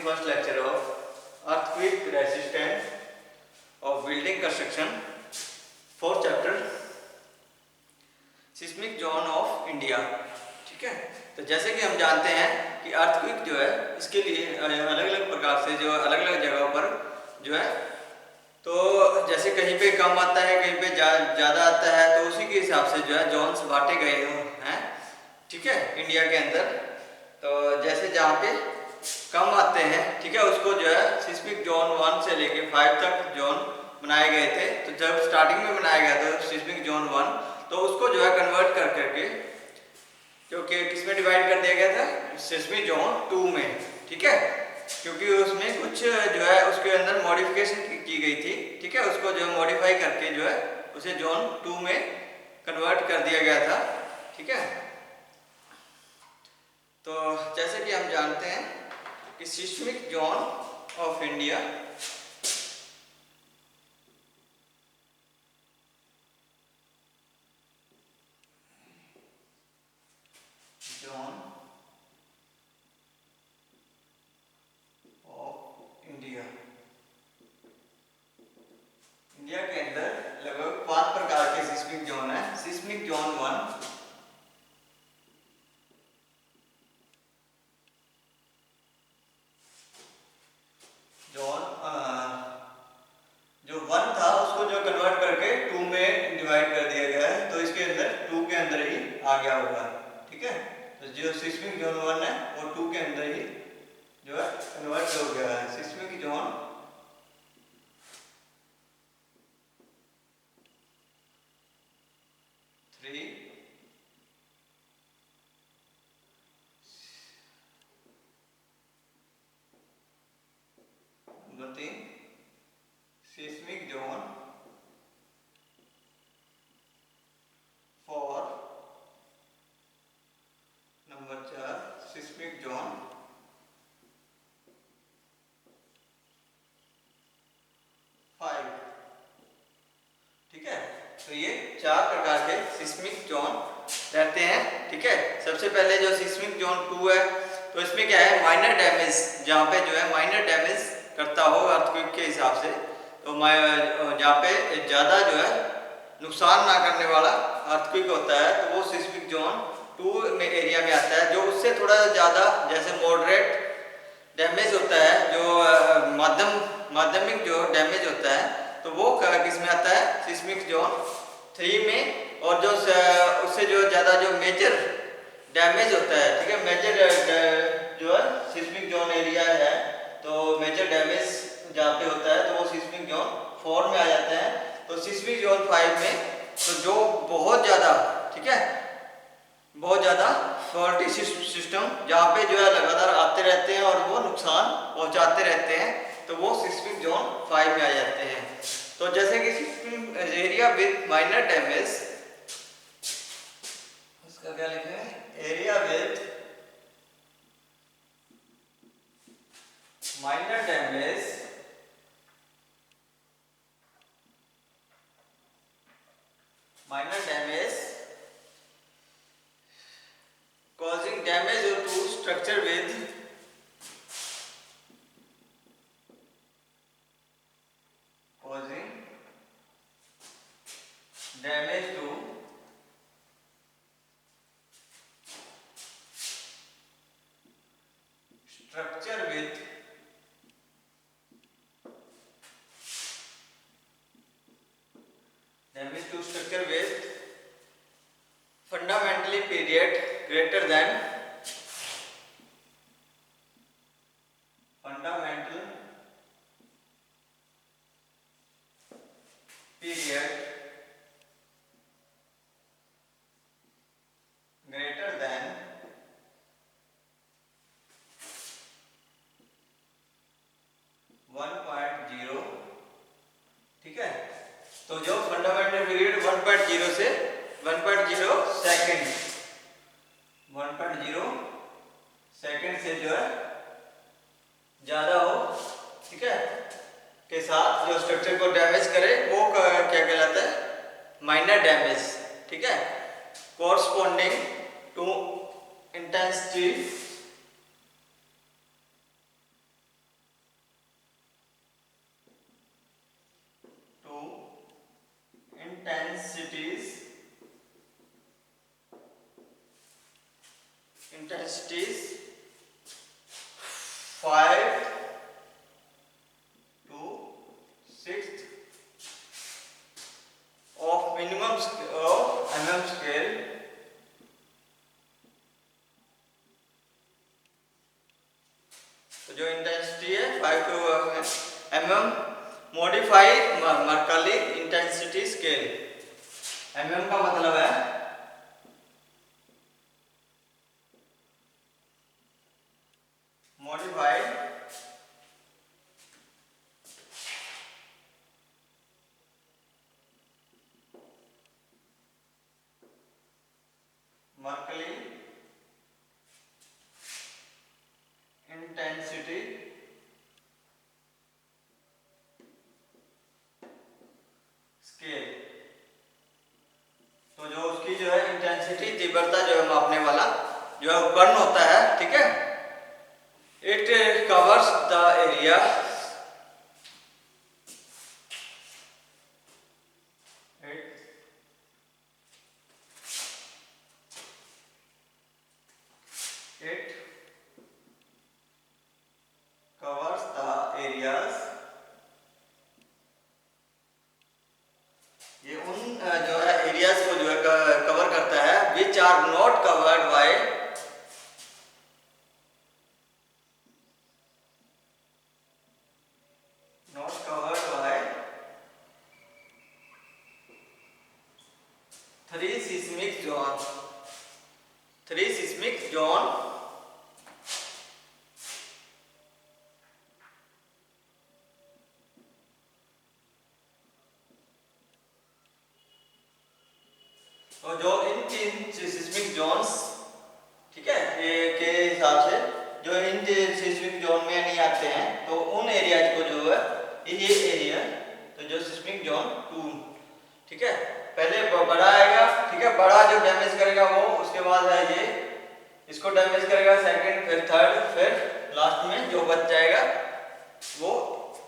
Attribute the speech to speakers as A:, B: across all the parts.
A: first lecture of earthquake resistant of building construction, fourth chapter seismic zone of India. ठीक है, तो जैसे कि हम जानते हैं कि अर्थक्वेक जो है इसके लिए अलग अलग प्रकार से जो अलग अलग जगहों पर जो है, तो जैसे कहीं पे कम आता है, कहीं पे ज़्यादा आता है, तो उसी के हिसाब से जो है जोन्स बांटे गए हैं। ठीक है, इंडिया के अंदर तो जैसे जहाँ पे कम आते हैं, ठीक है, उसको जो है सिस्मिक जोन 1 से लेके 5 तक जोन बनाए गए थे। तो जब स्टार्टिंग में बनाया गया था सिस्मिक जोन 1, तो उसको जो है कन्वर्ट कर करके क्योंकि किसमें डिवाइड कर दिया गया था, सिस्मिक जोन 2 में। ठीक है, क्योंकि उसमें कुछ जो है उसके अंदर मॉडिफिकेशन की गई थी। ठीक है, उसको जो है मॉडिफाई करके जो है उसे जोन 2 में कन्वर्ट कर दिया गया था। ठीक है, तो जैसे कि हम जानते हैं कि seismic zone of India zone of India, India के अंदर लगभग 5 प्रकार के सिस्मिक जोन है। सिस्मिक जोन 1, जो 1 था उसको जो कन्वर्ट करके 2 में डिवाइड कर दिया गया है, तो इसके अंदर 2 के अंदर ही आ गया होगा। ठीक है, तो जो सिस्मिक जोन 1 है वो 2 के अंदर ही जो है कन्वर्ट हो गया है। Seismic zone 3, number 3 seismic zone 4, number 4 seismic zone 5। ठीक है, तो ये 4 प्रकार के सिस्मिक जोन रहते हैं। ठीक है, सबसे पहले जो सिस्मिक जोन 2 है, तो इसमें क्या है, माइनर डैमेज, जहाँ पे जो है माइनर डैमेज करता हो अर्थक्वेक के हिसाब से, तो जहाँ पे ज़्यादा जो है नुकसान ना करने वाला अर्थक्वेक होता है, तो वो सिस्मिक जोन 2 में एरिया में आता है। जो उससे थोड़ा ज़्यादा जैसे मॉडरेट डैमेज होता है, जो माध्यमिक जो डैमेज होता है, तो वो किस में आता है, सिस्मिक जोन 3 में। और जो उससे जो ज़्यादा जो मेजर डैमेज होता है, ठीक है, मेजर जो है सिस्मिक जोन एरिया है, तो मेजर डैमेज जहाँ पे होता है तो वो सिस्मिक जोन 4 में आ जाता है। तो सिस्मिक जोन 5 में तो जो बहुत ज़्यादा, ठीक है, बहुत ज़्यादा फॉल्टी सिस्टम जहाँ पे जो है लगातार आते रहते हैं और वो नुकसान पहुँचाते रहते हैं, तो वो सिस्मिक जोन 5 में आ जाते हैं। तो जैसे कि seismic area with minor damage, उसका क्या लिखे हैं, area with minor damage causing damage to structure with causing damage to structure with fundamentally period greater than fundamental period greater than 1.0। ठीक है, तो जो फंडामेंटल पीरियड 1.0 से 1.0 सेकेंड 1.0 सेकेंड से जो है ज़्यादा हो, ठीक है, के साथ जो स्ट्रक्चर को डैमेज करे वो क्या कहलाता है, माइनर डैमेज। ठीक है, corresponding to intensity intensities 5 to 6 of minimum of mm scale तो जो इंटेंसिटी है 5 to mm modified Mercalli intensity scale. mm का मतलब है मॉडिफाइड मर्कली इंटेंसिटी स्केल। तो जो उसकी जो है इंटेंसिटी तीव्रता जो है मापने वाला जो है उपकरण होता है, ठीक है। It covers the area it covers the areas ये उन जो है एरियाज को जो है कवर करता है which are not covered by three seismic zone तो जो इन 3 सिस्मिक जोन्स, ठीक है, ये के हिसाब से जो इन सिस्मिक जोन में नहीं आते हैं तो उन एरियाज को जो है ये एरिया तो जो सिस्मिक जोन 2, ठीक है, पहले बड़ा आएगा, ठीक है, बड़ा जो डैमेज करेगा वो, उसके बाद है ये इसको डैमेज करेगा सेकंड, फिर थर्ड, फिर लास्ट में जो बच जाएगा वो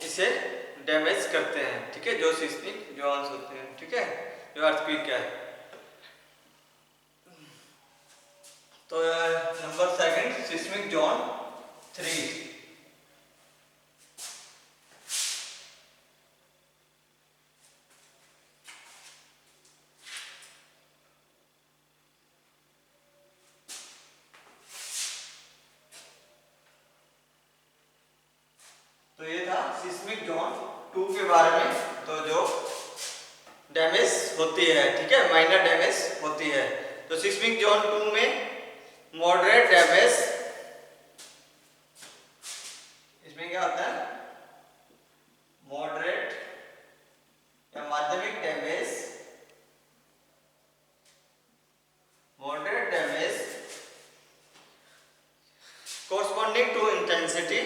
A: इसे डैमेज करते हैं, ठीक है, जो सिस्मिक जोन्स होते हैं, ठीक है, जो अर्थक्वेक है। तो नंबर सेकंड सिस्मिक जोन 3। तो ये था सिस्मिक जोन 2 के बारे में। तो जो डैमेज होती है, ठीक है, माइनर डैमेज होती है। तो सिस्मिक जोन 2 में मॉडरेट डैमेज, इसमें क्या होता है, मॉडरेट या माध्यमिक damage, corresponding to intensity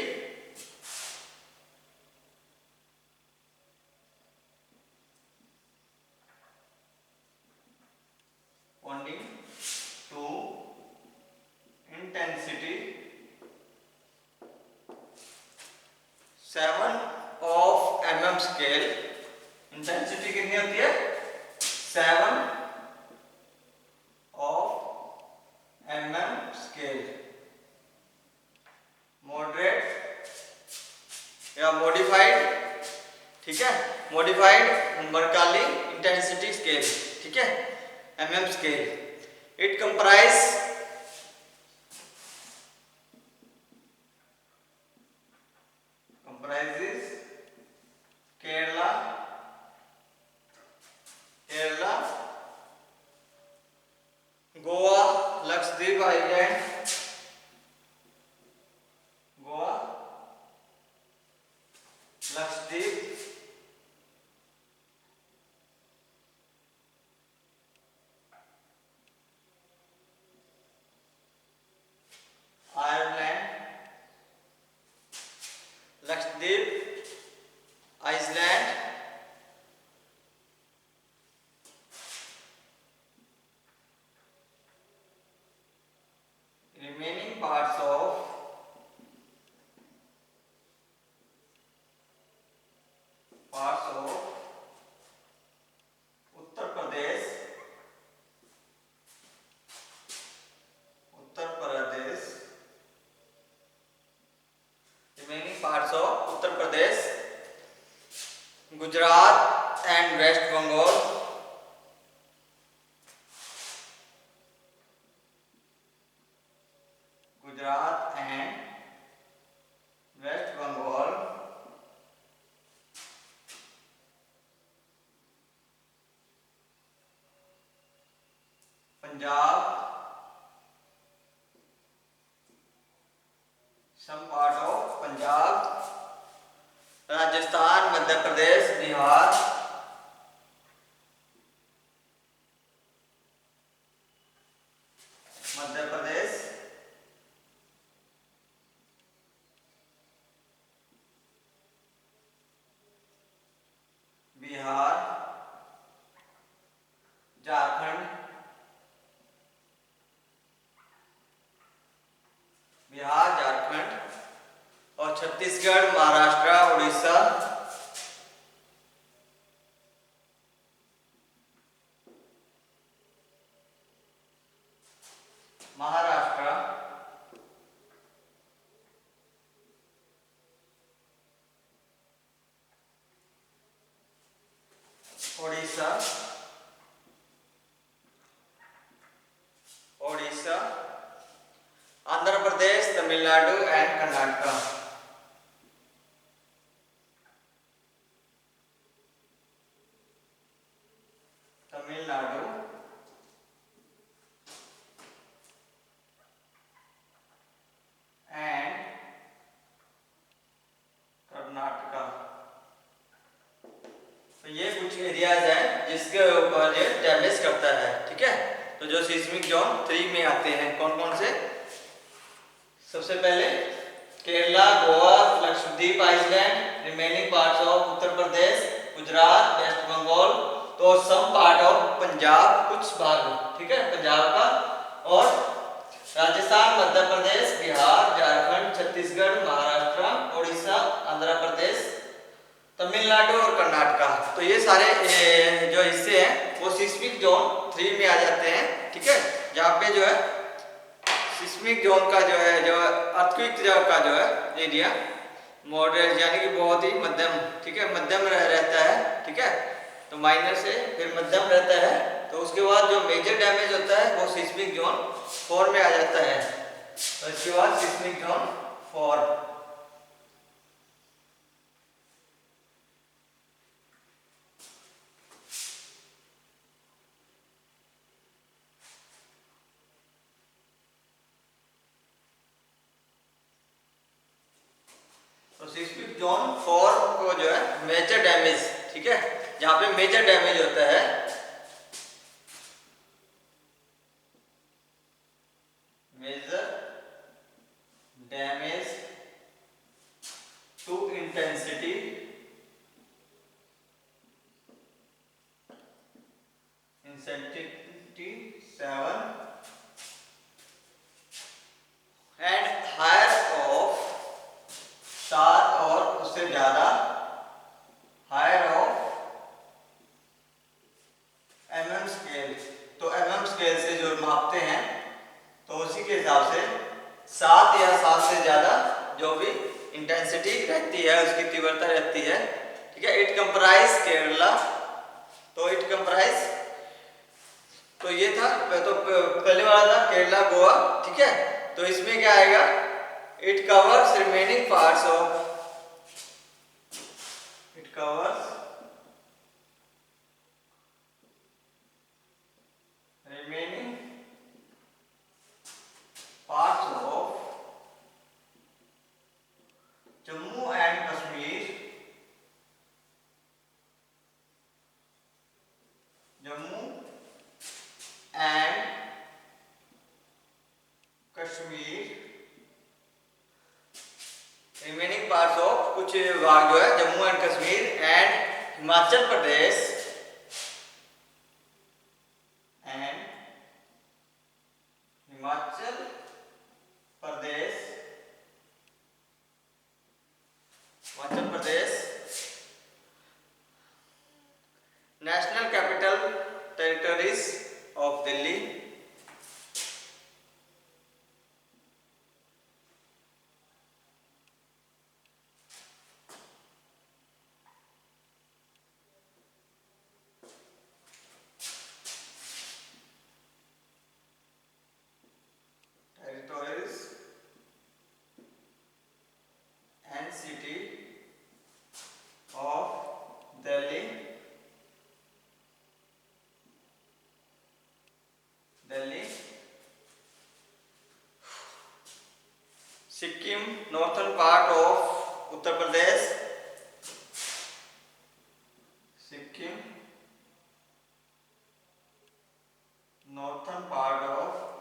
A: intensity 7 of mm scale. Intensity कितनी होती है, 7 of mm स्केल। मॉडरेट या मॉडिफाइड, ठीक है, मॉडिफाइड मर्काली इंटेंसिटी स्केल, ठीक है, mm scale. It comprise Kerala, Goa, Lakshadweep Island, Ireland, Lakshadweep, Iceland, remaining parts of Uttar Bengal, Gujarat and West Bengal, Punjab, some part of Punjab, Rajasthan, Madhya Pradesh, Bihar, Madhya Pradesh, Bihar, Jharkhand, Bihar, Jharkhand और Chhattisgarh, Maharashtra, Orissa, Maharashtra, Orissa, Odisha, Andhra Pradesh, Tamil Nadu and Karnataka. Tamil Nadu, and Karnataka. तो ये कुछ areas है जिसके ऊपर ये डैमेज करता है, ठीक है। तो जो सिस्मिक जोन 3 में आते हैं कौन कौन से? सबसे पहले Kerala, Goa, Lakshadweep island, remaining parts of Uttar Pradesh, Gujarat, West Bengal, तो सम पार्ट ऑफ पंजाब, कुछ भाग, ठीक है, पंजाब का, और राजस्थान, मध्य प्रदेश, बिहार, झारखंड, छत्तीसगढ़, महाराष्ट्र, उड़ीसा, आंध्र प्रदेश, तमिलनाडु और कर्नाटका। तो ये सारे जो हिस्से हैं वो सिस्मिक जोन 3 में आ जाते हैं, ठीक है। जहाँ पे जो है सिस्मिक जोन का जो है जो अर्थक्वेक का जो है एरिया मॉडरेट यानी कि बहुत ही मध्यम, ठीक है, मध्यम रहता है, ठीक है। तो माइनर से फिर मध्यम रहता है। तो उसके बाद जो मेजर डैमेज होता है वो सिस्मिक जोन 4 में आ जाता है। तो इसके बाद सिस्मिक जोन 4। तो सिस्मिक जोन 4 को जो है मेजर डैमेज, ठीक है, जहां पे मेजर डैमेज होता है, major damage to intensity intensity 7 and higher of 7 और उससे ज्यादा, हायर ऑफ mm स्केल। तो mm स्केल से जो मापते हैं तो उसी के हिसाब से 7 या 7 से ज्यादा जो भी इंटेंसिटी रहती है, उसकी तीव्रता रहती है, ठीक है। इट कंप्राइज केरला, तो इट कंप्राइज, तो ये था, तो पहले वाला था केरला, गोवा, ठीक है। तो इसमें क्या आएगा? It covers remaining parts of, it covers remaining parts of Jammu and Kashmir, Jammu and Kashmir, remaining parts of, कुछ भाग जो है Jammu and Kashmir and Himachal Pradesh, and Himachal Pradesh, Himachal Pradesh, National Capital Territories of Delhi, Sikkim, northern part of Uttar Pradesh, Sikkim, northern part of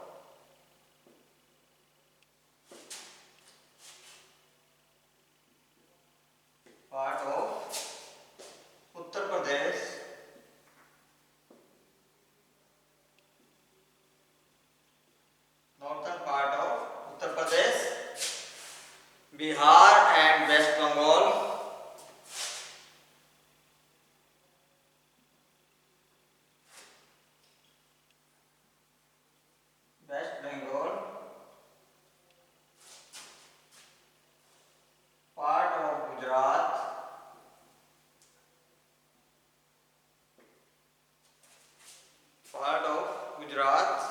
A: Uttar Pradesh, northern part of Uttar Pradesh, Bihar and West Bengal, West Bengal, part of Gujarat, part of Gujarat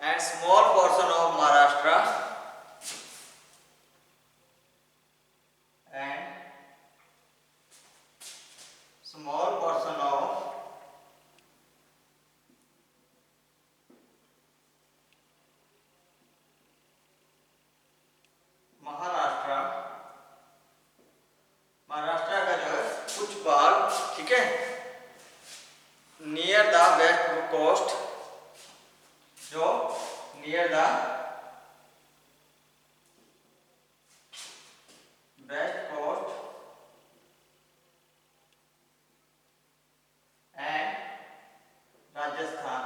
A: and small portion of Maharashtra and small portion of Maharashtra, Maharashtra का जो है कुछ भाग, ठीक है, near the west coast, जो near the west coast and Rajasthan,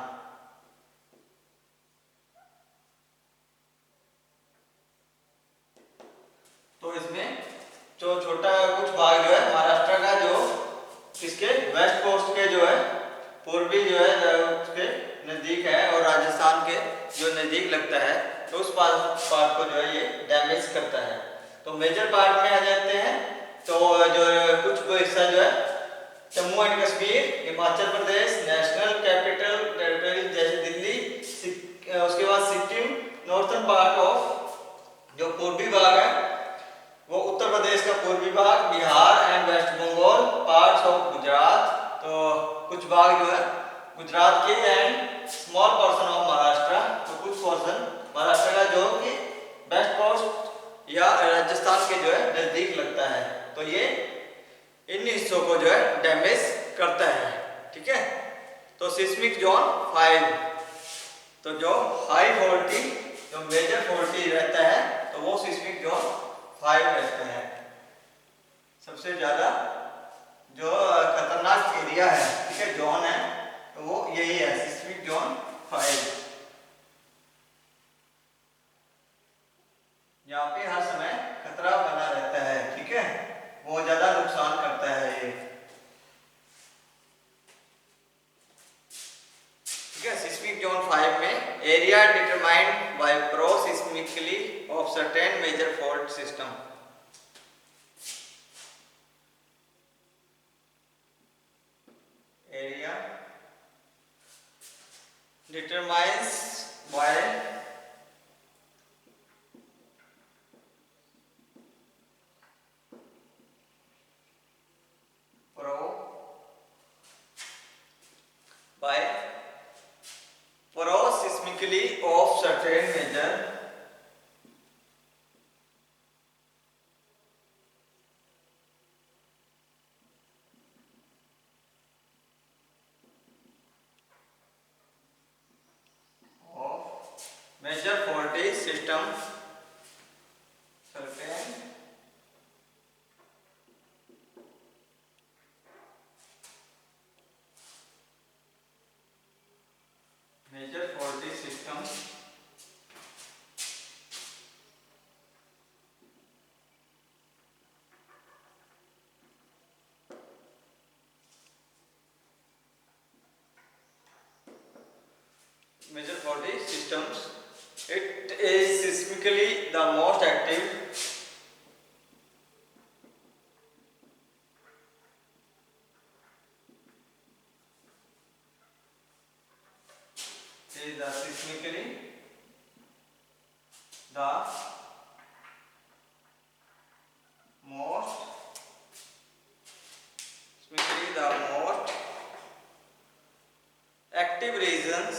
A: तो इसमें जो छोटा कुछ भाग जो है महाराष्ट्र का, जो इसके वेस्ट कोस्ट के जो है पूर्वी जो है उसके नज़दीक है और राजस्थान के जो नज़दीक लगता है, तो उस पार्ट को जो है ये डैमेज करता है। तो मेजर पार्ट में आ जाते हैं, तो जो कुछ हिस्सा जो है Jammu and Kashmir, Himachal Pradesh, National capital territory जैसे दिल्ली, उसके बाद सिक्किम, नॉर्थन पार्ट ऑफ जो पूर्वी भाग है वो उत्तर प्रदेश का पूर्वी भाग, Bihar and West Bengal, parts of Gujarat, तो कुछ भाग जो है गुजरात के, and small portion of Maharashtra, तो कुछ पोर्शन महाराष्ट्र का जो कि वेस्ट कोस्ट या राजस्थान के जो है नजदीक लगता है, तो ये इन हिस्सों को जो है डैमेज करता है, ठीक है। तो सिस्मिक जोन 5, तो जो हाई वोल्टी जो मेजर वोल्टी रहता है तो वो सिस्मिक जोन 5 रहते हैं। सबसे ज्यादा जो खतरनाक एरिया है, ठीक है, जोन है, तो वो यही है, सिस्मिक जोन 5। यहाँ पे हर समय खतरा बना रहता है, ठीक है, बहुत ज्यादा नुकसान करता है ये, ठीक है। सिस्मिक जोन 5 में area determined by proseismically of certain major fault system, area determines by prosismically of certain measure of major faulty system, certain major faulty system major faulty systems, it is seismically the most active is the seismically the most seismically the most active regions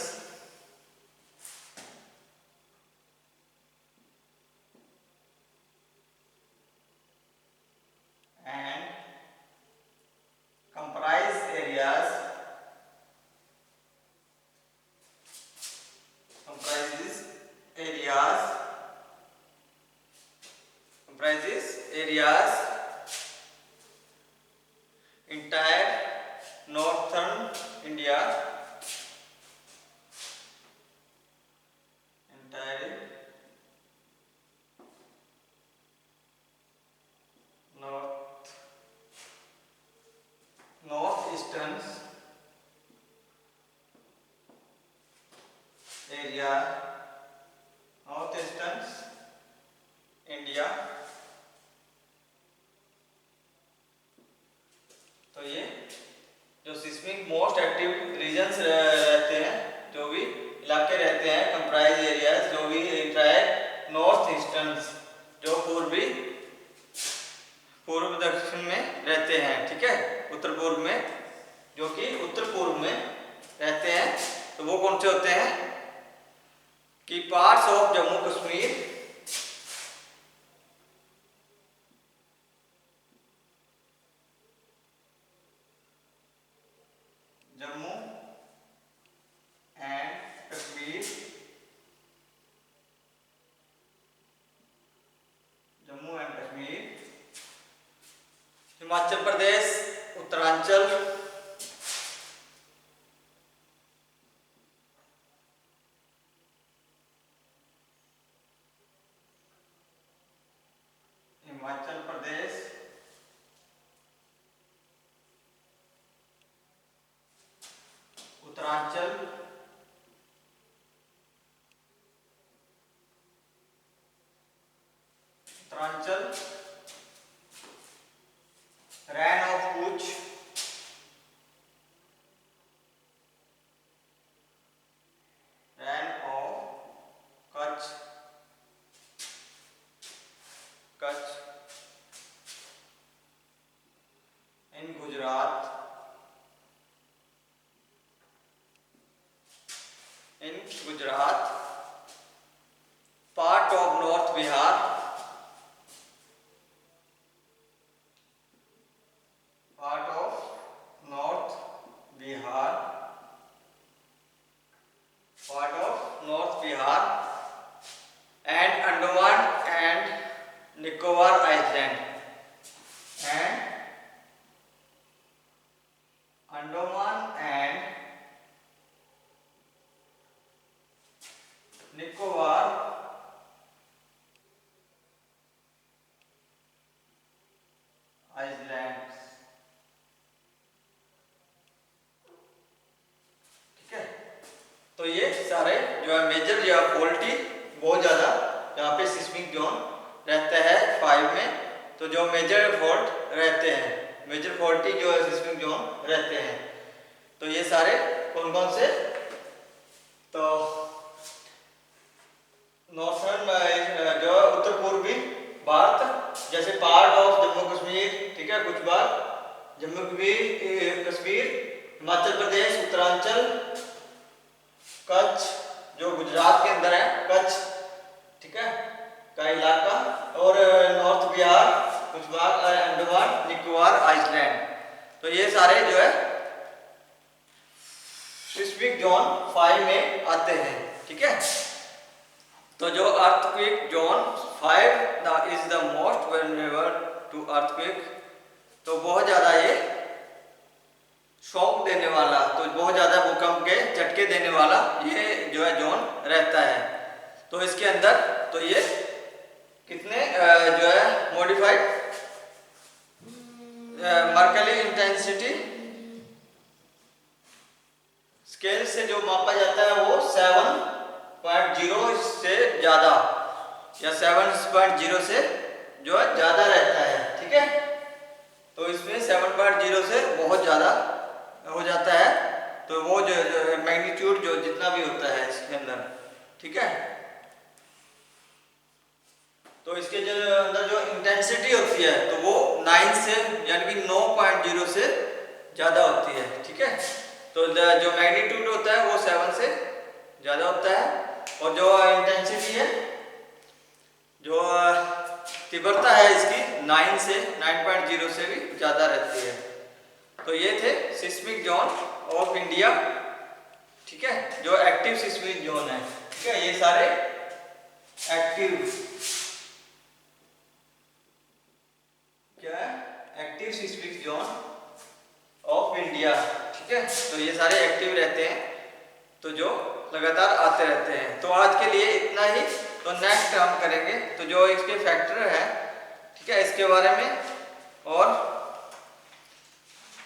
A: eastern area, north eastern India. तो ये जो seismic most active regions रहते हैं, जो भी इलाके रहते हैं, कंप्राइज एरियाज जो भी इंट्राइड नॉर्थ ईस्टर्न, जो पूर्व दक्षिण में रहते हैं, ठीक है, उत्तर पूर्व में, जो कि उत्तर पूर्व में रहते हैं, तो वो कौन से होते हैं कि parts of Jammu Kashmir, Jammu and Kashmir, Jammu and Kashmir, Himachal Pradesh, Uttaranchal, Himachal Pradesh, Uttaranchal, Uttaranchal, Rann of Kutch, Rann of Kutch, Kutch, in Gujarat, in Gujarat, part of north Bihar, part of north Bihar, part of north Bihar, and Andaman and Nicobar island, and Andaman and Nicobar islands, ठीक है। तो ये सारे जो है मेजर या फॉल्टी बहुत ज्यादा यहाँ पे सिस्मिक जोन रहता है 5 में। तो जो मेजर फॉल्ट रहते हैं, मेजर फॉल्टी जो है सिस्मिक जोन रहते हैं, तो ये सारे कौन कौन से, तो नॉर्थर्न जो उत्तर पूर्वी भारत, जैसे पार्ट ऑफ जम्मू कश्मीर, ठीक है, कुछ बार जम्मू कश्मीर, हिमाचल प्रदेश, उत्तरांचल, कच्छ जो गुजरात के अंदर है, कच्छ, ठीक है, का इलाका, और नॉर्थ बिहार, कुछ भाग अंडमान निकोबार आइलैंड। तो ये सारे जो है सिस्मिक जोन 5 में आते हैं, ठीक है। तो जो earthquake zone 5 is the most vulnerable to earthquake, तो बहुत ज्यादा ये शॉक देने वाला, तो बहुत ज्यादा भूकंप के झटके देने वाला ये जो है जोन रहता है। तो इसके अंदर तो ये कितने जो है मॉडिफाइड मर्कली इंटेंसिटी स्केल से जो मापा जाता है वो 7.0 से ज्यादा या 7.0 से जो है ज्यादा रहता है, ठीक है। तो इसमें 7.0 से बहुत ज्यादा हो जाता है, तो वो जो मैग्नीट्यूड जो जितना भी होता है इसके अंदर, ठीक है। तो इसके जो अंदर जो इंटेंसिटी होती है तो वो 9 से यानी कि 9.0 से ज्यादा होती है, ठीक है। तो जो मैग्नीट्यूड होता है वो 7 से ज्यादा होता है, और जो इंटेंसिटी है, जो तीव्रता है इसकी 9 से 9.0 से भी ज्यादा रहती है। तो ये थे सिस्मिक जोन ऑफ इंडिया, ठीक है, जो एक्टिव सिस्मिक जोन है, ठीक है। ये सारे एक्टिव, क्या है, active seismic zone of India, ठीक है। तो ये सारे एक्टिव रहते हैं, तो जो लगातार आते रहते हैं। तो आज के लिए इतना ही। तो नेक्स्ट हम करेंगे तो जो इसके फैक्टर है, ठीक है, इसके बारे में, और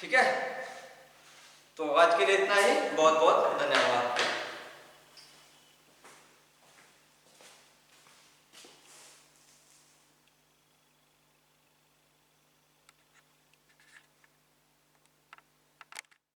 A: ठीक है, तो आज के लिए इतना ही, बहुत बहुत धन्यवाद।